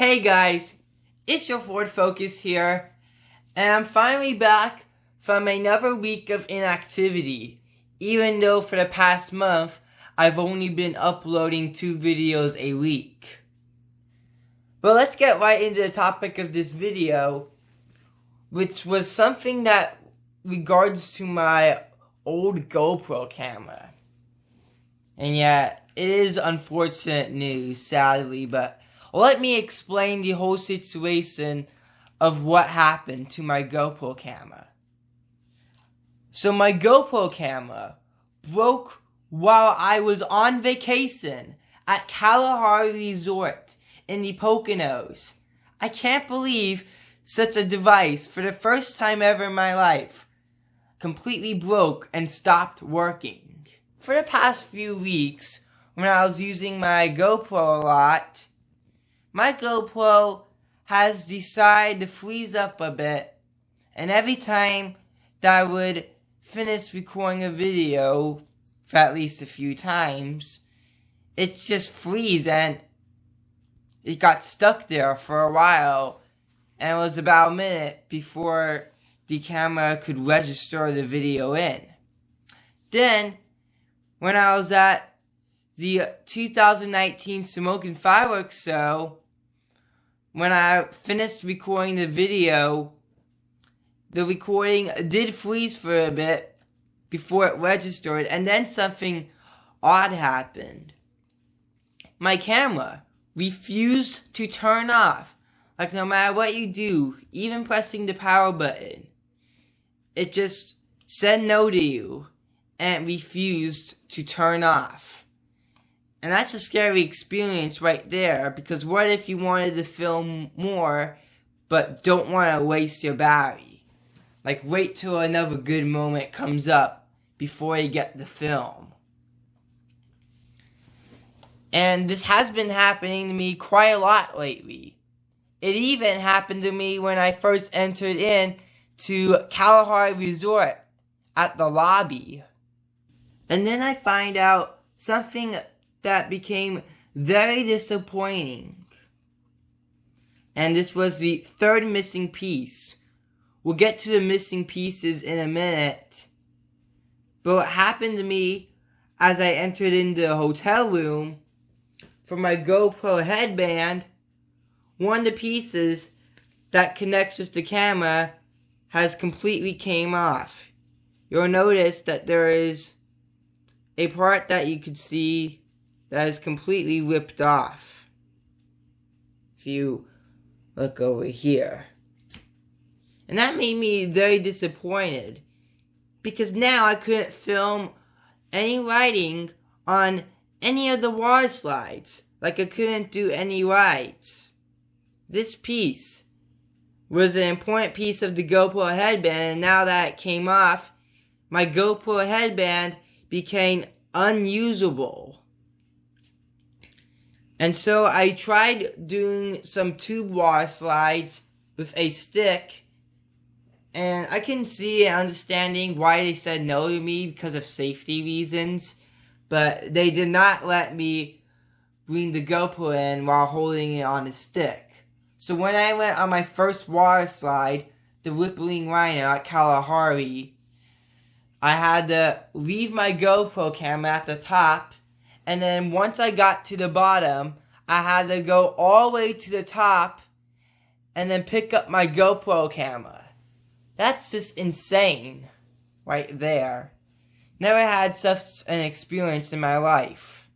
Hey guys, it's your Ford Focus here, and I'm finally back from another week of inactivity, even though for the past month, I've only been uploading 2 videos a week. But let's get right into the topic of this video, which was something that regards to my old GoPro camera. And yeah, it is unfortunate news, sadly, but let me explain the whole situation of what happened to my GoPro camera. So my GoPro camera broke while I was on vacation at Kalahari Resort in the Poconos. I can't believe such a device, for the first time ever in my life, completely broke and stopped working. For the past few weeks, when I was using my GoPro a lot, my GoPro has decided to freeze up a bit, and every time that I would finish recording a video, for at least a few times, it just freeze and it got stuck there for a while, and it was about a minute before the camera could register the video in. Then, when I was at the 2019 Smoking Fireworks show, when I finished recording the video, the recording did freeze for a bit before it registered, and then something odd happened. My camera refused to turn off. Like, no matter what you do, even pressing the power button, it just said no to you and refused to turn off. And that's a scary experience right there, because what if you wanted to film more but don't want to waste your battery? Like, wait till another good moment comes up before you get the film. And this has been happening to me quite a lot lately. It even happened to me when I first entered in to Kalahari Resort at the lobby. And then I find out something that became very disappointing. And this was the third missing piece. We'll get to the missing pieces in a minute. But what happened to me as I entered into the hotel room, for my GoPro headband, one of the pieces that connects with the camera has completely came off. You'll notice that there is a part that you could see that is completely ripped off. If you look over here. And that made me very disappointed, because now I couldn't film any riding on any of the water slides. Like, I couldn't do any rides. This piece was an important piece of the GoPro headband, and now that it came off, my GoPro headband became unusable. And so I tried doing some tube water slides with a stick, and I can see and understanding why they said no to me because of safety reasons, but they did not let me bring the GoPro in while holding it on a stick. So when I went on my first water slide, the Rippling Rhino at Kalahari, I had to leave my GoPro camera at the top, and then once I got to the bottom, I had to go all the way to the top and then pick up my GoPro camera. That's just insane right there. Never had such an experience in my life.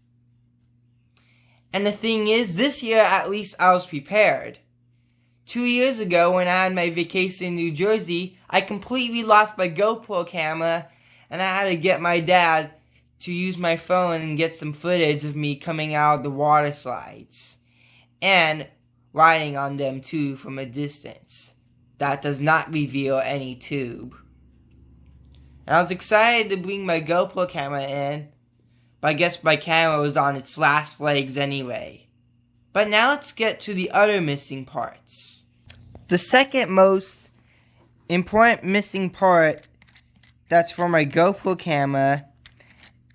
And the thing is, this year at least I was prepared. 2 years ago, when I had my vacation in New Jersey, I completely lost my GoPro camera, and I had to get my dad to use my phone and get some footage of me coming out of the water slides. And riding on them too from a distance. That does not reveal any tube. And I was excited to bring my GoPro camera in, but I guess my camera was on its last legs anyway. But now let's get to the other missing parts. The second most important missing part that's for my GoPro camera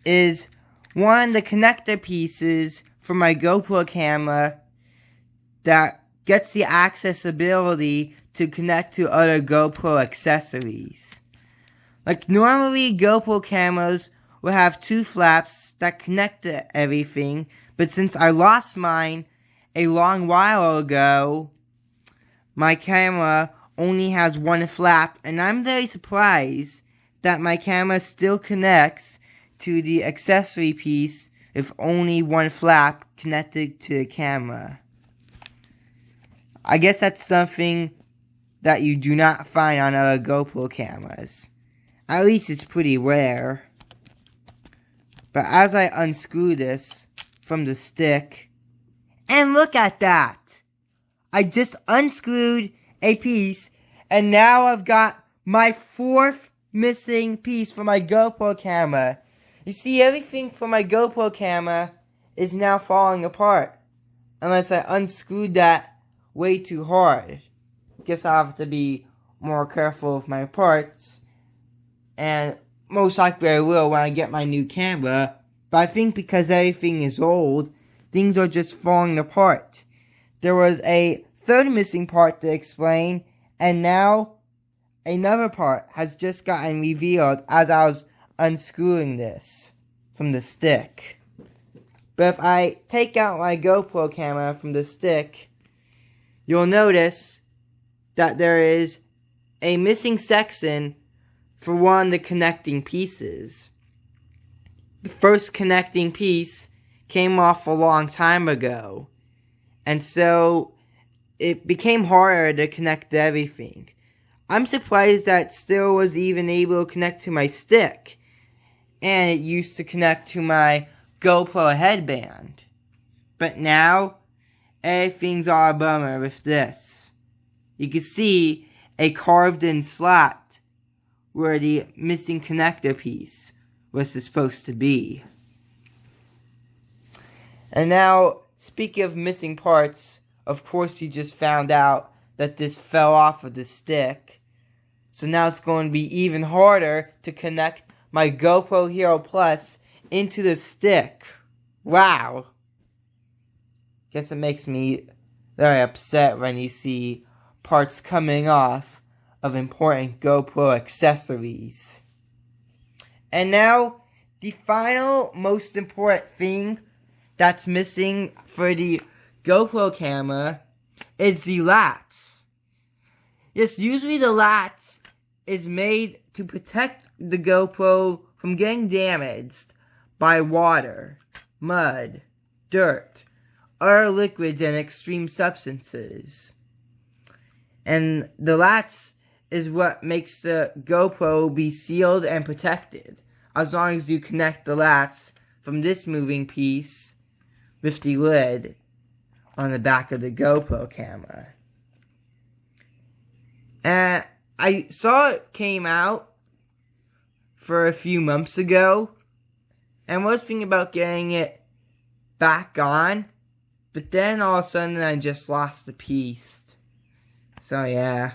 is one of the connector pieces for my GoPro camera that gets the accessibility to connect to other GoPro accessories. Like normally GoPro cameras will have two flaps that connect to everything, but since I lost mine a long while ago, my camera only has one flap, and I'm very surprised that my camera still connects to the accessory piece with only one flap connected to the camera. I guess that's something that you do not find on other GoPro cameras. At least it's pretty rare. But as I unscrew this from the stick, and look at that! I just unscrewed a piece, and now I've got my fourth missing piece for my GoPro camera. You see, everything for my GoPro camera is now falling apart. Unless I unscrewed that way too hard. Guess I'll have to be more careful with my parts. And most likely I will when I get my new camera. But I think because everything is old, things are just falling apart. There was a third missing part to explain, and now another part has just gotten revealed as I was unscrewing this from the stick. But if I take out my GoPro camera from the stick, you'll notice that there is a missing section for one of the connecting pieces. The first connecting piece came off a long time ago, and so it became harder to connect to everything. I'm surprised that still was even able to connect to my stick, and it used to connect to my GoPro headband. But now, everything's all a bummer with this. You can see a carved in slot where the missing connector piece was supposed to be. And now, speaking of missing parts, of course you just found out that this fell off of the stick. So now it's going to be even harder to connect my GoPro Hero Plus into the stick. Wow. Guess it makes me very upset when you see parts coming off of important GoPro accessories. And now, the final most important thing that's missing for the GoPro camera is the latch. Yes, usually the latch is made to protect the GoPro from getting damaged by water, mud, dirt, other liquids, and extreme substances. And the latch is what makes the GoPro be sealed and protected, as long as you connect the latch from this moving piece with the lid on the back of the GoPro camera. And I saw it came out for a few months ago, and was thinking about getting it back on, but then all of a sudden I just lost the piece. So yeah.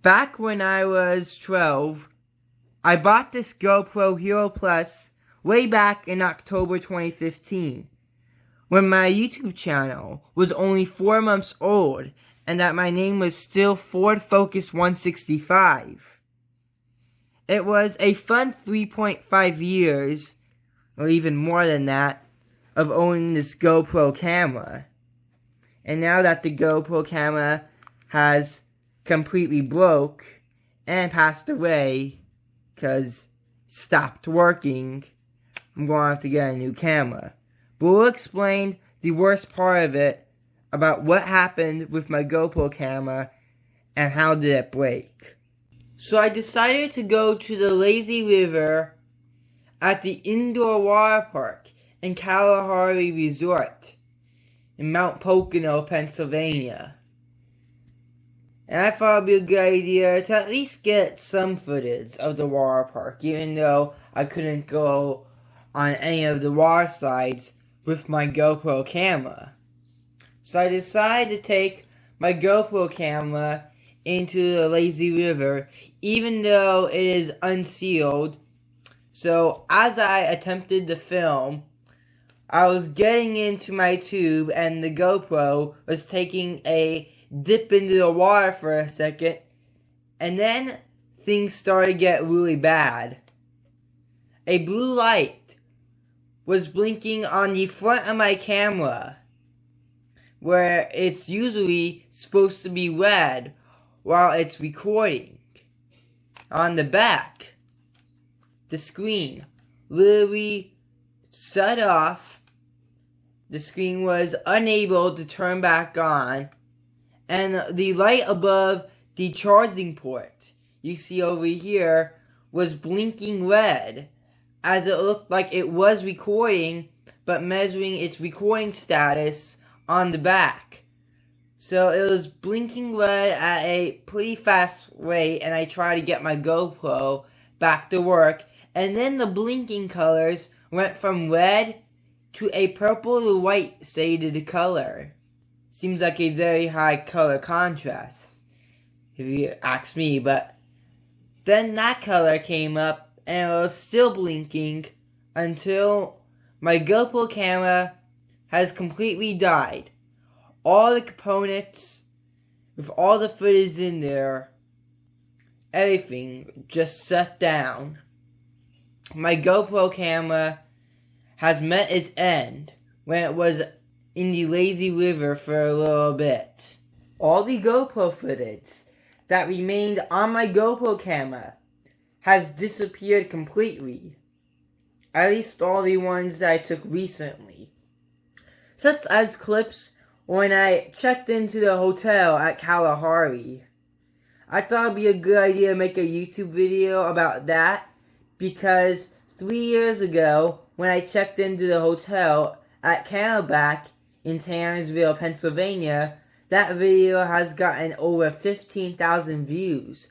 Back when I was 12, I bought this GoPro Hero Plus way back in October 2015, when my YouTube channel was only 4 months old, and that my name was still FordFocusYT. It was a fun 3.5 years, or even more than that, of owning this GoPro camera. And now that the GoPro camera has completely broke and passed away because it stopped working, I'm going to have to get a new camera. But we'll explain the worst part of it, about what happened with my GoPro camera and how did it break. So I decided to go to the lazy river at the indoor water park in Kalahari Resort in Mount Pocono, Pennsylvania. And I thought it would be a good idea to at least get some footage of the water park, even though I couldn't go on any of the water slides with my GoPro camera. So I decided to take my GoPro camera into the lazy river, even though it is unsealed. So as I attempted to film, I was getting into my tube and the GoPro was taking a dip into the water for a second, and then things started to get really bad. A blue light was blinking on the front of my camera, where it's usually supposed to be red while it's recording. On the back, the screen literally shut off. The screen was unable to turn back on, and the light above the charging port you see over here was blinking red, as it looked like it was recording but measuring its recording status on the back. So it was blinking red at a pretty fast rate, and I tried to get my GoPro back to work, and then the blinking colors went from red to a purple to white shaded color. Seems like a very high color contrast, if you ask me, but then that color came up and it was still blinking until my GoPro camera has completely died. All the components, with all the footage in there, everything just shut down. My GoPro camera has met its end when it was in the lazy river for a little bit. All the GoPro footage that remained on my GoPro camera has disappeared completely. At least all the ones that I took recently. Such as clips when I checked into the hotel at Kalahari. I thought it'd be a good idea to make a YouTube video about that, because 3 years ago, when I checked into the hotel at Camelback in Tannersville, Pennsylvania, that video has gotten over 15,000 views,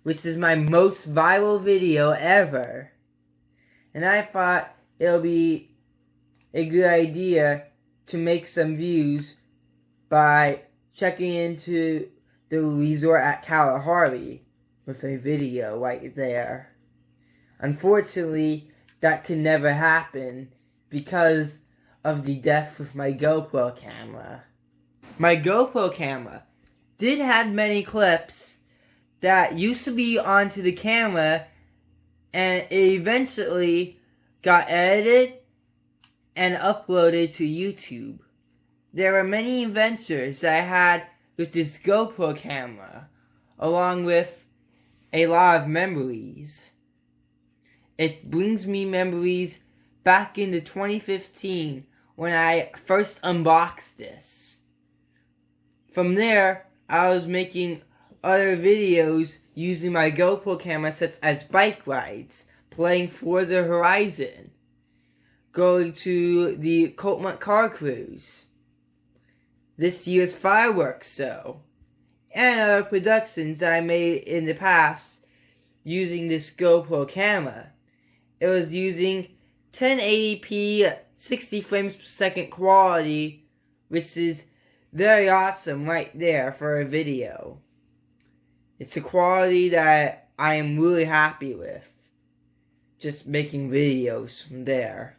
which is my most viral video ever. And I thought it would be a good idea to make some views by checking into the resort at Kalahari with a video right there. Unfortunately, that could never happen because of the death with my GoPro camera. My GoPro camera did have many clips that used to be onto the camera, and it eventually got edited and uploaded to YouTube. There were many adventures that I had with this GoPro camera, along with a lot of memories. It brings me memories back into 2015 when I first unboxed this. From there, I was making other videos using my GoPro camera, such as bike rides, playing Forza Horizon, going to the Coatmont Car Cruise, this year's fireworks show, and other productions that I made in the past using this GoPro camera. It was using 1080p 60 frames per second quality, which is very awesome right there for a video. It's a quality that I am really happy with, just making videos from there.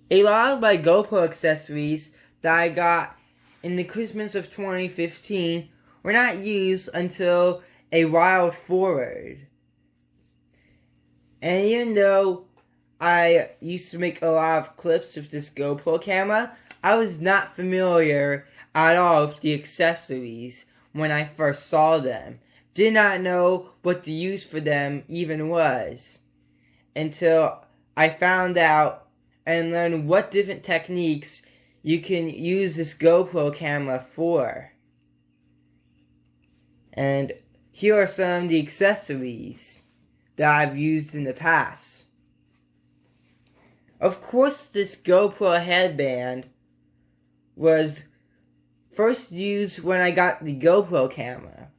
A lot of my GoPro accessories that I got in the Christmas of 2015 were not used until a while forward. And even though I used to make a lot of clips with this GoPro camera, I was not familiar at all with the accessories when I first saw them. Did not know what the use for them even was, until I found out and learned what different techniques you can use this GoPro camera for. And here are some of the accessories that I've used in the past. Of course, this GoPro headband was first used when I got the GoPro camera.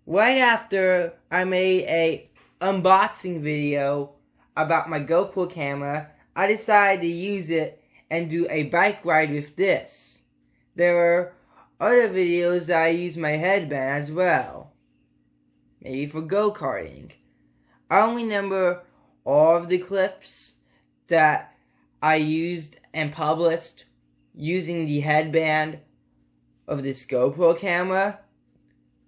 Right after I made a unboxing video about my GoPro camera, I decided to use it and do a bike ride with this. There were other videos that I used my headband as well, maybe for go-karting. I don't remember all of the clips that I used and published using the headband of this GoPro camera,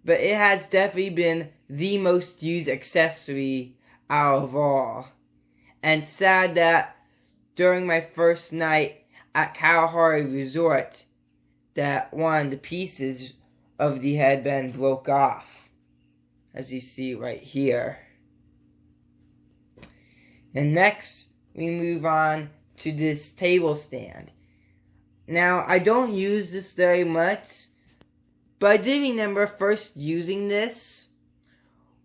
but it has definitely been the most used accessory out of all. And it's sad that during my first night at Kalahari Resort, that one of the pieces of the headband broke off, as you see right here. And next, we move on to this table stand. Now, I don't use this very much, but I did remember first using this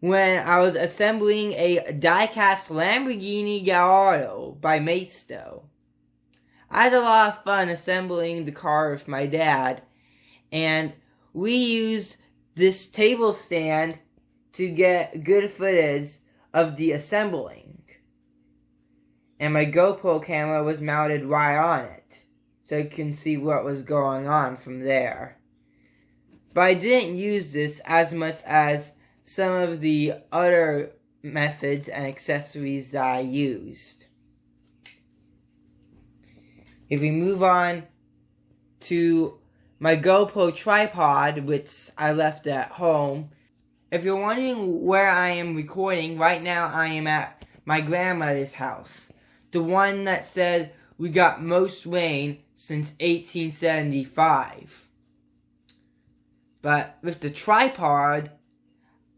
when I was assembling a die-cast Lamborghini Gallardo by Maisto. I had a lot of fun assembling the car with my dad, and we used this table stand to get good footage of the assembling. And my GoPro camera was mounted right on it, so you can see what was going on from there. But I didn't use this as much as some of the other methods and accessories that I used. If we move on to my GoPro tripod, which I left at home. If you're wondering where I am recording, right now I am at my grandmother's house. The one that said we got most rain since 1875. But with the tripod,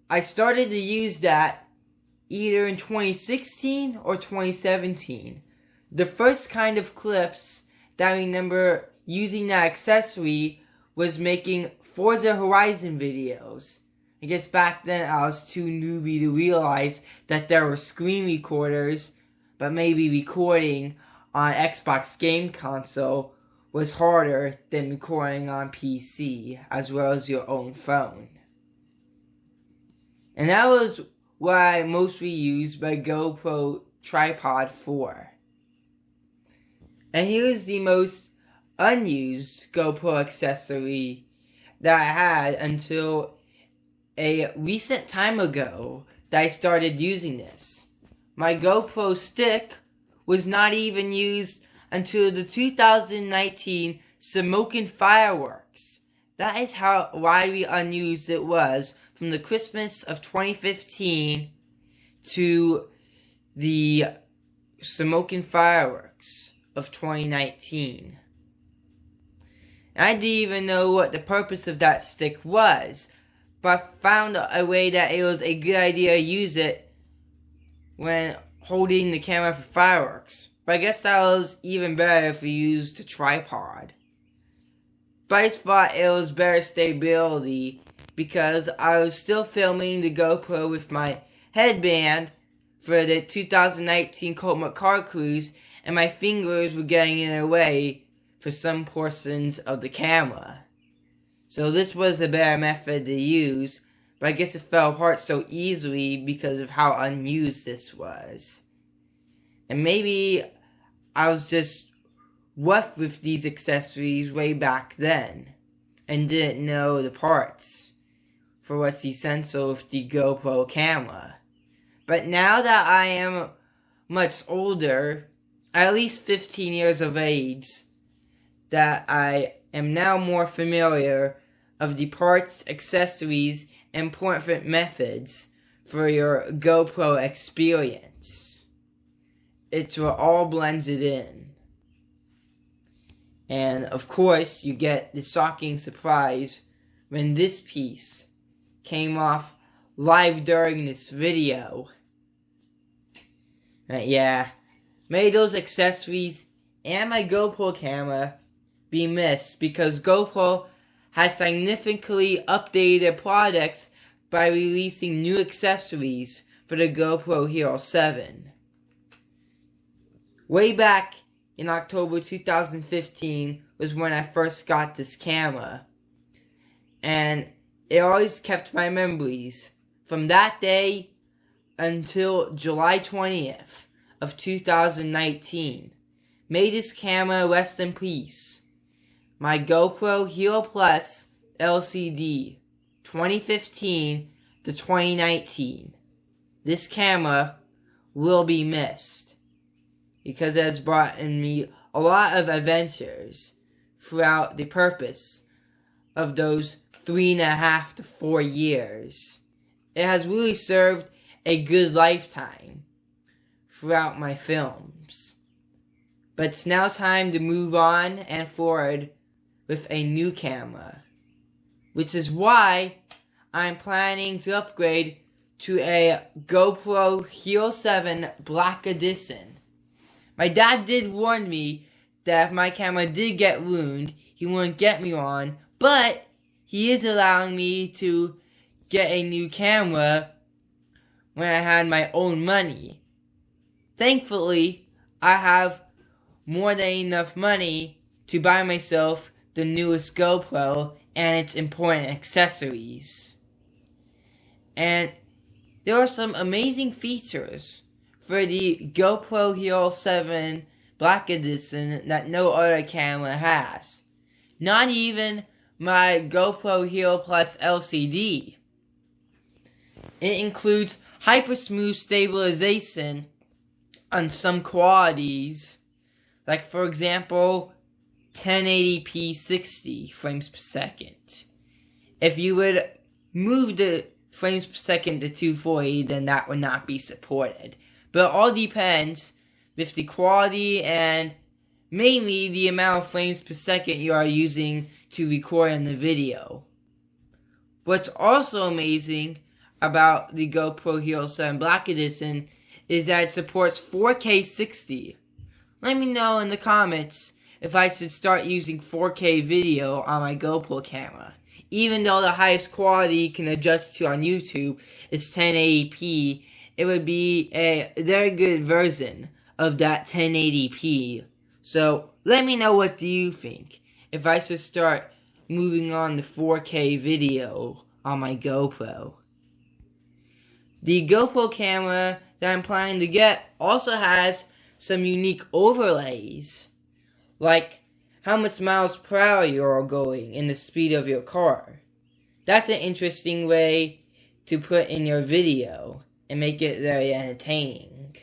I started to use that either in 2016 or 2017. The first kind of clips that I remember using that accessory was making Forza Horizon videos. I guess back then I was too newbie to realize that there were screen recorders, but maybe recording on Xbox game console was harder than recording on PC, as well as your own phone. And that was what I mostly used my GoPro tripod for. And here's the most unused GoPro accessory that I had until a recent time ago that I started using this. My GoPro stick was not even used until the 2019 Smokin' Fireworks. That is how widely unused it was from the Christmas of 2015 to the Smokin' Fireworks of 2019. And I didn't even know what the purpose of that stick was, but I found a way that it was a good idea to use it when holding the camera for fireworks. But I guess that was even better if you used a tripod. But I just thought it was better stability because I was still filming the GoPro with my headband for the 2019 Colt McCart cruise, and my fingers were getting in the way for some portions of the camera. So this was a better method to use, but I guess it fell apart so easily because of how unused this was. And maybe I was just rough with these accessories way back then and didn't know the parts for what's essential with the GoPro camera. But now that I am much older, at least 15 years of age, that I am now more familiar of the parts, accessories, and important methods for your GoPro experience. It's all blended in. And of course, you get the shocking surprise when this piece came off live during this video. Yeah, made those accessories and my GoPro camera be missed because GoPro has significantly updated their products by releasing new accessories for the GoPro Hero 7. Way back in October 2015 was when I first got this camera, and it always kept my memories from that day until July 20th of 2019. May this camera rest in peace. My GoPro Hero Plus LCD 2015 to 2019. This camera will be missed because it has brought in me a lot of adventures throughout the purpose of those 3.5 to 4 years. It has really served a good lifetime throughout my films. But it's now time to move on and forward with a new camera, which is why I'm planning to upgrade to a GoPro Hero 7 Black Edition. My dad did warn me that if my camera did get ruined, he wouldn't get me one, but he is allowing me to get a new camera when I had my own money. Thankfully, I have more than enough money to buy myself the newest GoPro and its important accessories. And there are some amazing features for the GoPro Hero 7 Black Edition that no other camera has. Not even my GoPro Hero Plus LCD. It includes hyper smooth stabilization on some qualities, like for example 1080p 60 frames per second. If you would move the frames per second to 240, then that would not be supported. But it all depends with the quality and mainly the amount of frames per second you are using to record in the video. What's also amazing about the GoPro Hero 7 Black Edition is that it supports 4K 60. Let me know in the comments if I should start using 4K video on my GoPro camera. Even though the highest quality you can adjust to on YouTube is 1080p, it would be a very good version of that 1080p. So let me know, what do you think? If I should start moving on to 4K video on my GoPro. The GoPro camera that I'm planning to get also has some unique overlays, like how much miles per hour you're going and the speed of your car. That's an interesting way to put in your video and make it very entertaining.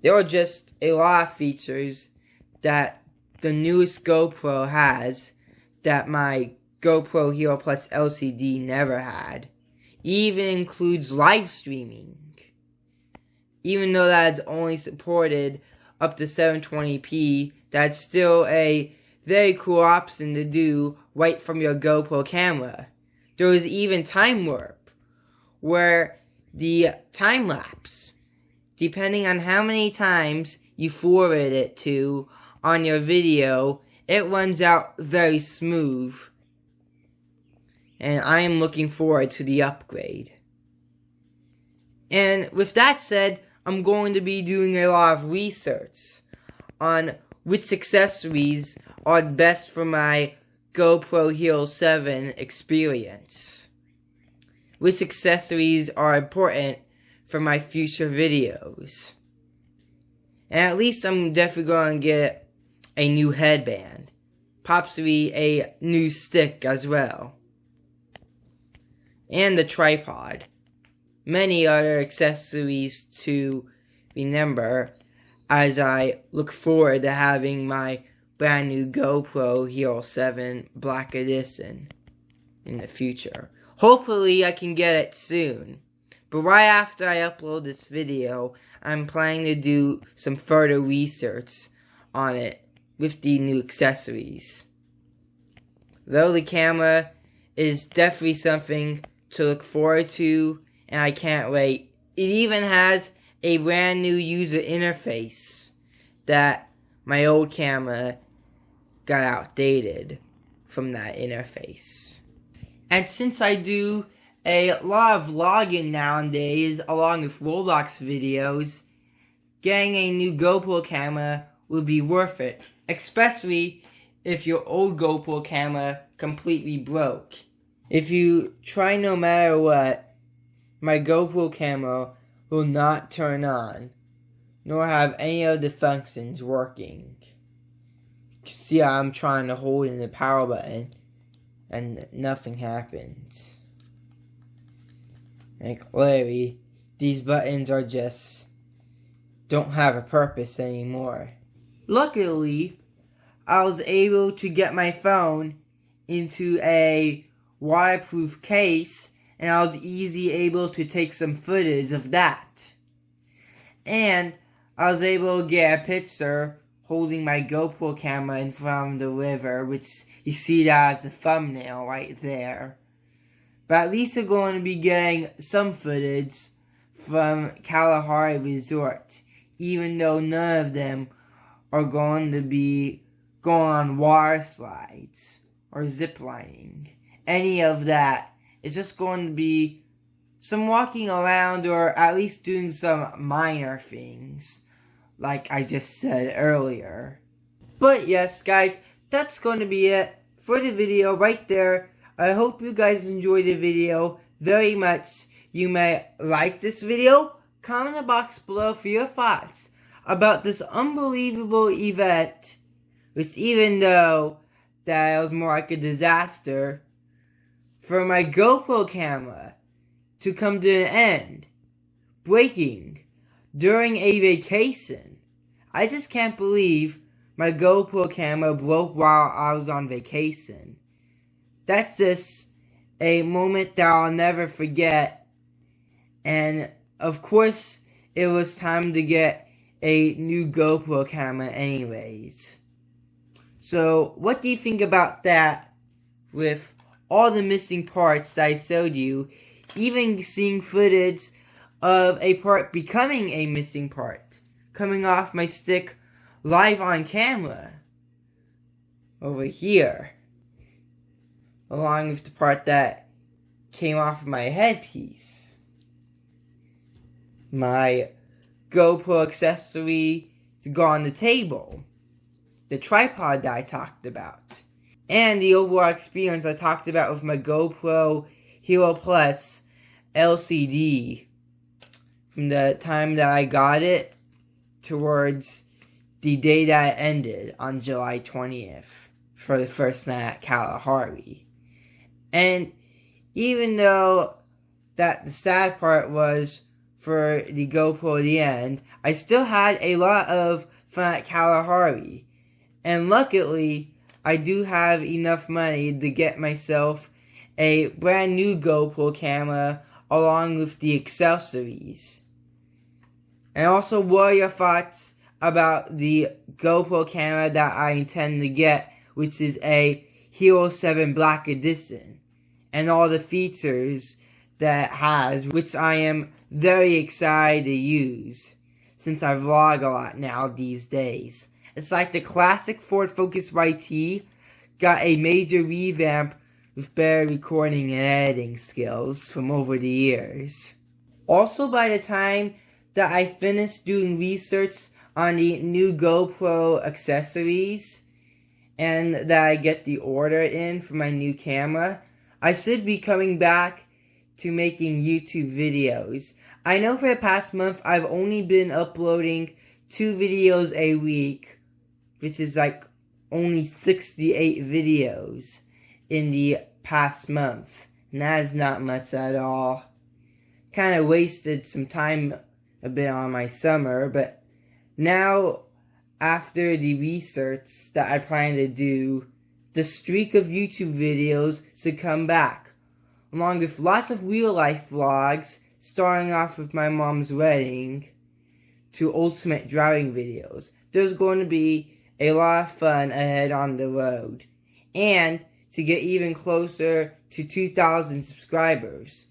There are just a lot of features that the newest GoPro has that my GoPro Hero Plus LCD never had. It even includes live streaming. Even though that is only supported up to 720p, that's still a very cool option to do right from your GoPro camera. There is even time warp, where the time lapse, depending on how many times you forward it to on your video, it runs out very smooth. And I am looking forward to the upgrade. And with that said, I'm going to be doing a lot of research on which accessories are best for my GoPro Hero 7 experience. Which accessories are important for my future videos. And at least I'm definitely going to get a new headband. Possibly a new stick as well. And the tripod. Many other accessories to remember as I look forward to having my brand new GoPro Hero 7 Black Edition in the future. Hopefully I can get it soon. But right after I upload this video, I'm planning to do some further research on it with the new accessories. Though the camera is definitely something to look forward to, and I can't wait. It even has a brand new user interface that my old camera got outdated from that interface. And since I do a lot of vlogging nowadays along with Roblox videos, getting a new GoPro camera would be worth it, especially if your old GoPro camera completely broke. If you try no matter what, my GoPro camera will not turn on, nor have any of the functions working. See how I'm trying to hold in the power button, and nothing happens. Like, literally, these buttons are just, don't have a purpose anymore. Luckily, I was able to get my phone into a waterproof case, and I was easily able to take some footage of that. And I was able to get a picture holding my GoPro camera in front of the river, which you see that as the thumbnail right there. But at least we're going to be getting some footage from Kalahari Resort, even though none of them are going to be going on water slides or ziplining. Any of that. It's just going to be some walking around, or at least doing some minor things, like I just said earlier. But yes, guys, that's going to be it for the video right there. I hope you guys enjoyed the video very much. You may like this video, comment in the box below for your thoughts about this unbelievable event, which, even though that it was more like a disaster, for my GoPro camera to come to an end, breaking during a vacation. I just can't believe my GoPro camera broke while I was on vacation. That's just a moment that I'll never forget. And of course, it was time to get a new GoPro camera anyways. So, what do you think about that with all the missing parts that I showed you, even seeing footage of a part becoming a missing part, coming off my stick live on camera, over here, along with the part that came off of my headpiece, my GoPro accessory to go on the table, the tripod that I talked about, and the overall experience I talked about with my GoPro Hero Plus LCD from the time that I got it towards the day that it ended on July 20th for the first night at Kalahari. And even though that the sad part was for the GoPro at the end, I still had a lot of fun at Kalahari. And luckily, I do have enough money to get myself a brand new GoPro camera along with the accessories. And also, what are your thoughts about the GoPro camera that I intend to get, which is a Hero 7 Black Edition, and all the features that it has, which I am very excited to use, since I vlog a lot now these days. It's like the classic FordFocusYT got a major revamp with better recording and editing skills from over the years. Also, by the time that I finish doing research on the new GoPro accessories and that I get the order in for my new camera, I should be coming back to making YouTube videos. I know for the past month I've only been uploading 2 videos a week, which is like only 68 videos in the past month. And that is not much at all. Kind of wasted some time a bit on my summer, but now, after the research that I plan to do, the streak of YouTube videos should come back, along with lots of real-life vlogs, starting off with my mom's wedding, to ultimate driving videos. There's going to be a lot of fun ahead on the road. And to get even closer to 2,000 subscribers,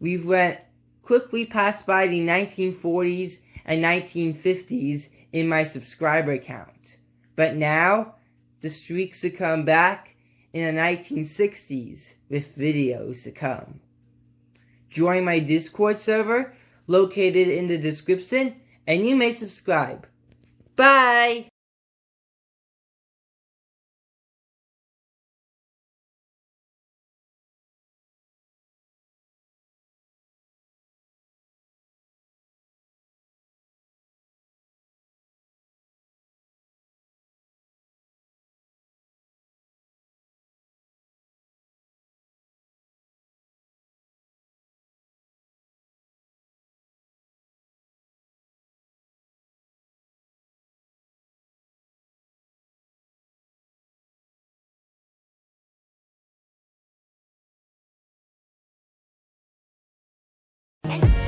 we've went quickly passed by the 1940s and 1950s in my subscriber count. But now, the streaks to come back in the 1960s with videos to come. Join my Discord server, located in the description, and you may subscribe. Bye! Bye.